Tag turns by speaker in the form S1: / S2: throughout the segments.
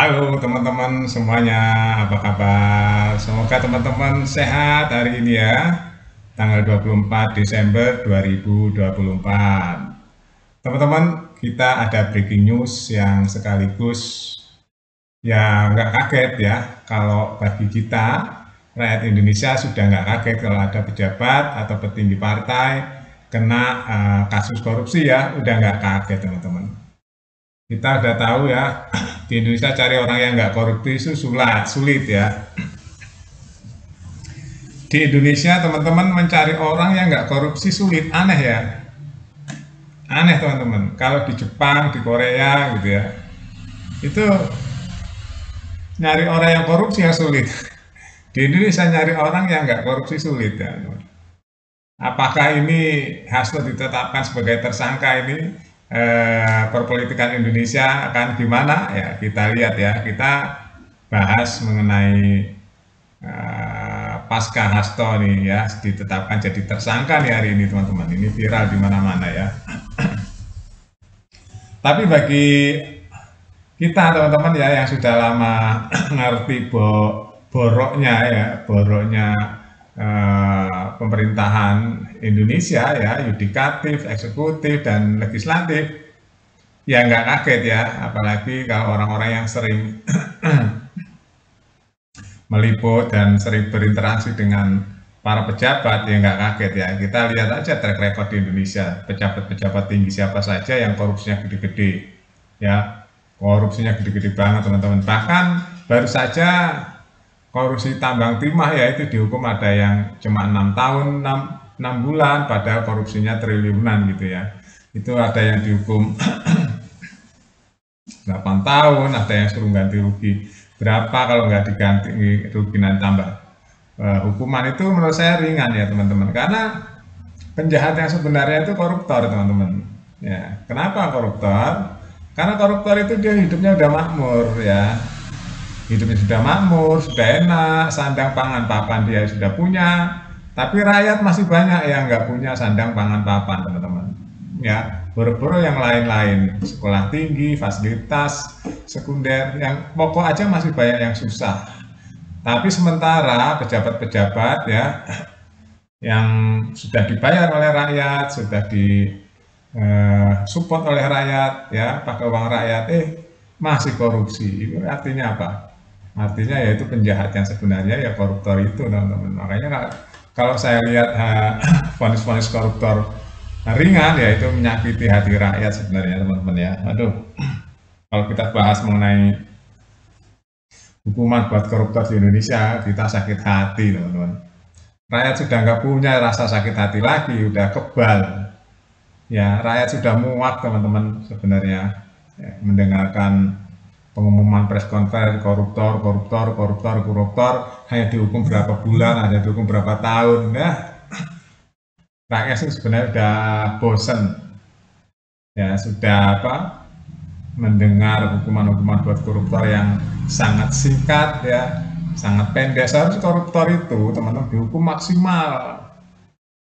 S1: Halo teman-teman semuanya, apa kabar? Semoga teman-teman sehat hari ini ya, tanggal 24 Desember 2024. Teman-teman, kita ada breaking news yang sekaligus ya nggak kaget ya, kalau bagi kita, rakyat Indonesia sudah nggak kaget kalau ada pejabat atau petinggi partai kena kasus korupsi ya, udah nggak kaget teman-teman. Kita udah tahu ya, di Indonesia cari orang yang nggak korupsi itu sulit ya. Di Indonesia teman-teman mencari orang yang nggak korupsi sulit, aneh ya. Aneh teman-teman. Kalau di Jepang, di Korea gitu ya, itu nyari orang yang korupsi yang sulit. Di Indonesia nyari orang yang nggak korupsi sulit ya. Apakah ini Hasto ditetapkan sebagai tersangka ini perpolitikan Indonesia akan gimana ya, kita lihat ya, kita bahas mengenai pasca Hasto nih ya ditetapkan jadi tersangka nih hari ini teman-teman, ini viral di mana-mana ya. Tapi bagi kita teman-teman ya yang sudah lama ngerti boroknya ya, boroknya pemerintahan Indonesia ya, yudikatif, eksekutif, dan legislatif, ya nggak kaget ya, apalagi kalau orang-orang yang sering meliput dan sering berinteraksi dengan para pejabat, ya nggak kaget ya. Kita lihat aja track record di Indonesia, pejabat-pejabat tinggi siapa saja yang korupsinya gede-gede ya, korupsinya gede-gede banget teman-teman. Bahkan baru saja korupsi tambang timah ya itu dihukum ada yang cuma 6 tahun 6 bulan padahal korupsinya triliunan gitu ya. Itu ada yang dihukum 8 tahun, ada yang suruh ganti rugi berapa, kalau nggak diganti rugi nanti tambah hukuman. Itu menurut saya ringan ya teman-teman, karena penjahat yang sebenarnya itu koruptor teman-teman ya. Kenapa koruptor? Karena koruptor itu dia hidupnya udah makmur ya, hidupnya sudah makmur, sudah enak, sandang pangan papan dia sudah punya, tapi rakyat masih banyak yang nggak punya sandang pangan papan teman-teman ya. Boro-boro yang lain-lain, sekolah tinggi, fasilitas sekunder, yang pokok aja masih banyak yang susah. Tapi sementara pejabat-pejabat ya yang sudah dibayar oleh rakyat, sudah di support oleh rakyat ya, pakai uang rakyat, masih korupsi. Itu artinya apa? Artinya yaitu penjahat yang sebenarnya ya koruptor itu teman-teman. Makanya kalau saya lihat vonis-vonis koruptor ringan ya itu menyakiti hati rakyat sebenarnya teman-teman ya. Aduh, kalau kita bahas mengenai hukuman buat koruptor di Indonesia, kita sakit hati teman-teman. Rakyat sudah nggak punya rasa sakit hati lagi, udah kebal. Ya, rakyat sudah muak teman-teman sebenarnya ya, mendengarkan pengumuman press conference koruptor hanya dihukum berapa bulan, ada dihukum berapa tahun. Nah, rakyat sih sebenarnya udah bosen ya, sudah mendengar hukuman-hukuman buat koruptor yang sangat singkat ya, sangat pendek. Seharusnya koruptor itu teman-teman dihukum maksimal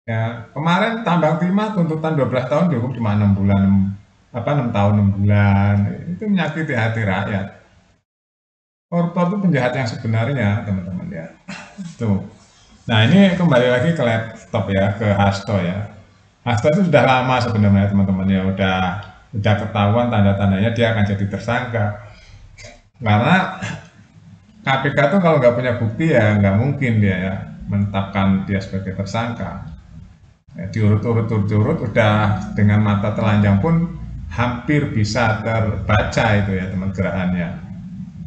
S1: ya. Kemarin tambang timah tuntutan 12 tahun dihukum cuma 6 bulan, 6 tahun 6 bulan. Itu menyakiti hati rakyat. Koruptor itu penjahat yang sebenarnya teman-teman ya. Tuh. Nah, ini kembali lagi ke laptop ya, ke Hasto ya. Hasto itu sudah lama sebenarnya teman-teman ya, udah ketahuan tanda-tandanya dia akan jadi tersangka. Karena KPK tuh kalau nggak punya bukti ya nggak mungkin dia ya menetapkan dia sebagai tersangka. Ya, diurut-urut udah dengan mata telanjang pun hampir bisa terbaca itu ya teman gerakannya.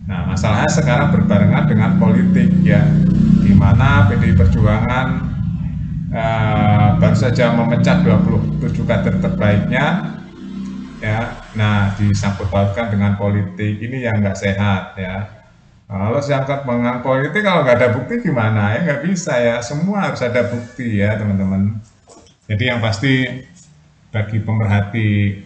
S1: Nah, masalahnya sekarang berbarengan dengan politik ya, di mana PDI Perjuangan baru saja memecat 27 kader terbaiknya ya. Nah, disangkut pautkan dengan politik, ini yang nggak sehat ya. Kalau sangkut dengan politik, kalau nggak ada bukti gimana ya, nggak bisa ya, semua harus ada bukti ya teman-teman. Jadi yang pasti bagi pemerhati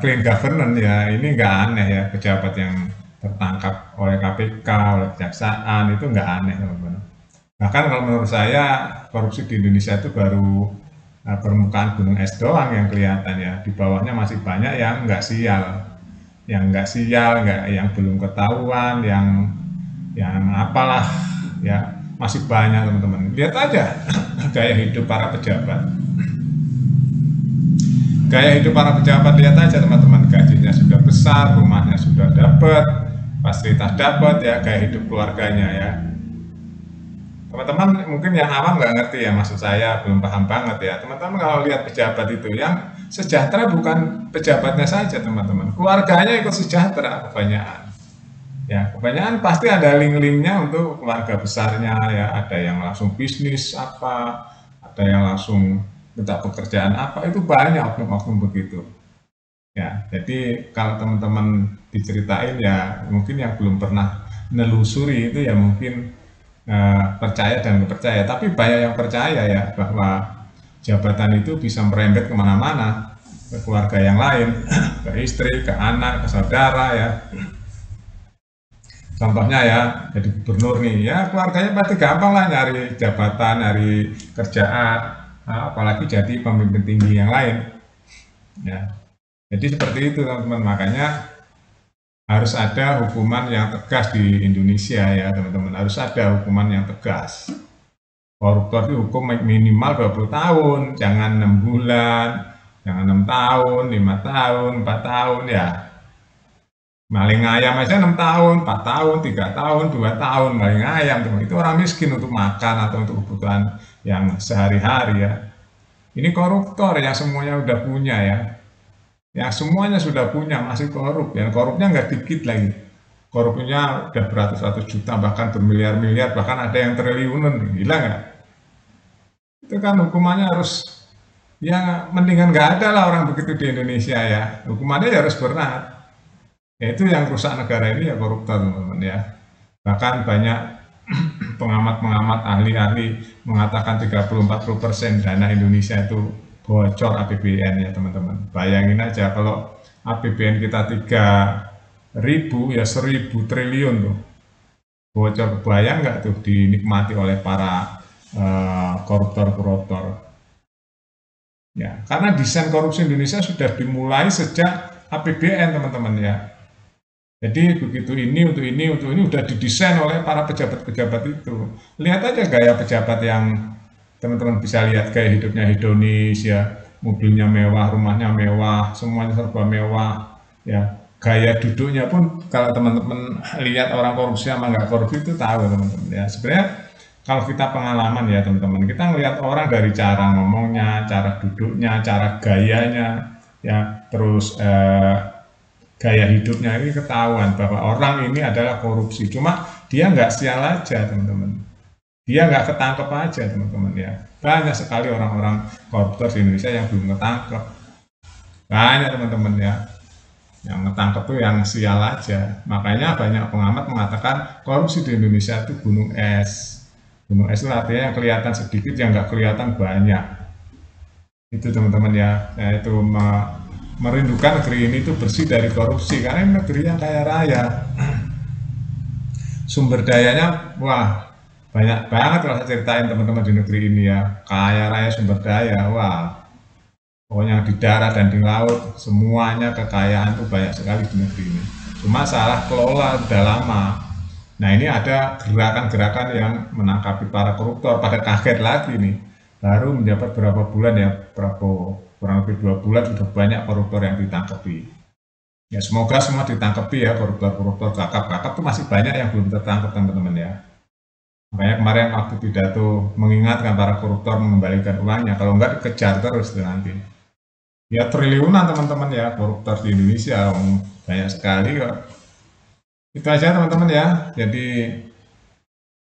S1: clean governance ya, ini nggak aneh ya, pejabat yang tertangkap oleh KPK, oleh kejaksaan, itu nggak aneh teman-teman. Bahkan kalau menurut saya korupsi di Indonesia itu baru permukaan gunung es doang yang kelihatan ya, di bawahnya masih banyak yang nggak sial, yang nggak sial, nggak yang belum ketahuan, yang apalah ya, masih banyak teman-teman. Lihat aja gaya hidup para pejabat. Gaya hidup para pejabat, lihat aja teman-teman, gajinya sudah besar, rumahnya sudah dapat, fasilitas dapat ya, gaya hidup keluarganya ya. Teman-teman mungkin yang awam nggak ngerti ya, maksud saya belum paham banget ya. Teman-teman kalau lihat pejabat itu yang sejahtera bukan pejabatnya saja teman-teman, keluarganya ikut sejahtera kebanyakan. Ya, kebanyakan pasti ada link-linknya untuk keluarga besarnya ya, ada yang langsung bisnis apa, ada yang langsung minta pekerjaan apa, itu banyak oknum-oknum begitu. Ya, jadi kalau teman-teman diceritain ya mungkin yang belum pernah nelusuri itu ya mungkin percaya dan nggak percaya, tapi banyak yang percaya ya bahwa jabatan itu bisa merembet kemana-mana, ke keluarga yang lain, ke istri, ke anak, ke saudara ya. Contohnya ya, jadi gubernur nih, ya keluarganya pasti gampang lah nyari jabatan, nyari kerjaan, apalagi jadi pemimpin tinggi yang lain. Ya, jadi seperti itu teman-teman, makanya harus ada hukuman yang tegas di Indonesia ya teman-teman, harus ada hukuman yang tegas. Koruptor itu hukum minimal 20 tahun, jangan 6 bulan, jangan 6 tahun, 5 tahun, 4 tahun ya. Maling ayam aja 6 tahun, 4 tahun, 3 tahun, 2 tahun, maling ayam teman. Itu orang miskin untuk makan atau untuk kebutuhan yang sehari-hari ya. Ini koruptor yang semuanya udah punya ya. Yang semuanya sudah punya masih korup ya, korupnya nggak dikit lagi, korupnya udah beratus-ratus juta bahkan bermiliar-miliar, bahkan ada yang triliunan, gila nggak? Itu kan hukumannya harus, ya mendingan nggak ada lah orang begitu di Indonesia ya, hukumannya ya harus berat. Ya itu yang rusak negara ini ya koruptor teman-teman ya. Bahkan banyak pengamat-pengamat ahli-ahli mengatakan 30-40% dana Indonesia itu bocor APBN ya teman-teman. Bayangin aja kalau APBN kita 3.000 ya 1.000 triliun tuh. Bocor, bayang nggak tuh dinikmati oleh para koruptor-koruptor. Ya, karena desain korupsi Indonesia sudah dimulai sejak APBN teman-teman ya. Jadi begitu ini untuk ini untuk ini udah didesain oleh para pejabat-pejabat itu. Lihat aja gaya pejabat yang teman-teman bisa lihat, gaya hidupnya hedonis ya, mobilnya mewah, rumahnya mewah, semuanya serba mewah ya. Gaya duduknya pun kalau teman-teman lihat orang korupsi sama nggak korupsi itu tahu teman-teman ya. Sebenarnya kalau kita pengalaman ya teman-teman, kita ngelihat orang dari cara ngomongnya, cara duduknya, cara gayanya ya, terus gaya hidupnya ini ketahuan bahwa orang ini adalah korupsi. Cuma dia nggak sial aja teman-teman, dia nggak ketangkep aja teman-teman ya. Banyak sekali orang-orang koruptor di Indonesia yang belum ketangkep, banyak teman-teman ya. Yang ketangkep tuh yang sial aja. Makanya banyak pengamat mengatakan korupsi di Indonesia itu gunung es. Gunung es itu artinya yang kelihatan sedikit, yang nggak kelihatan banyak. Itu teman-teman ya, itu merindukan negeri ini itu bersih dari korupsi, karena ini negeri yang kaya raya, sumber dayanya wah banyak banget. Kalau saya ceritain teman-teman di negeri ini ya, kaya raya sumber daya, wah pokoknya di darat dan di laut semuanya kekayaan tuh banyak sekali di negeri ini, cuma salah kelola udah lama. Nah ini ada gerakan-gerakan yang menangkapi para koruptor, pada kaget lagi nih, baru menjabat berapa bulan ya Prabowo, kurang lebih 2 bulan sudah banyak koruptor yang ditangkapi. Ya semoga semua ditangkapi ya, koruptor-koruptor, kakap-kakap tuh masih banyak yang belum tertangkap teman-teman ya. Makanya kemarin waktu pidato mengingatkan para koruptor mengembalikan uangnya, kalau enggak dikejar terus tuh nanti. Ya triliunan teman-teman ya koruptor di Indonesia, banyak sekali kok. Itu aja teman-teman ya. Jadi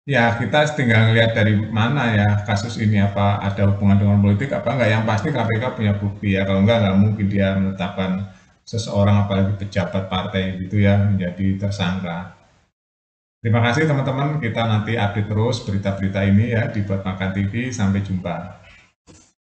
S1: ya kita tinggal ngelihat dari mana ya kasus ini, apa ada hubungan dengan politik apa enggak. Yang pasti KPK punya bukti ya, kalau enggak mungkin dia menetapkan seseorang apalagi pejabat partai gitu ya menjadi tersangka. Terima kasih teman-teman, kita nanti update terus berita-berita ini ya di Buat Makan TV. Sampai jumpa.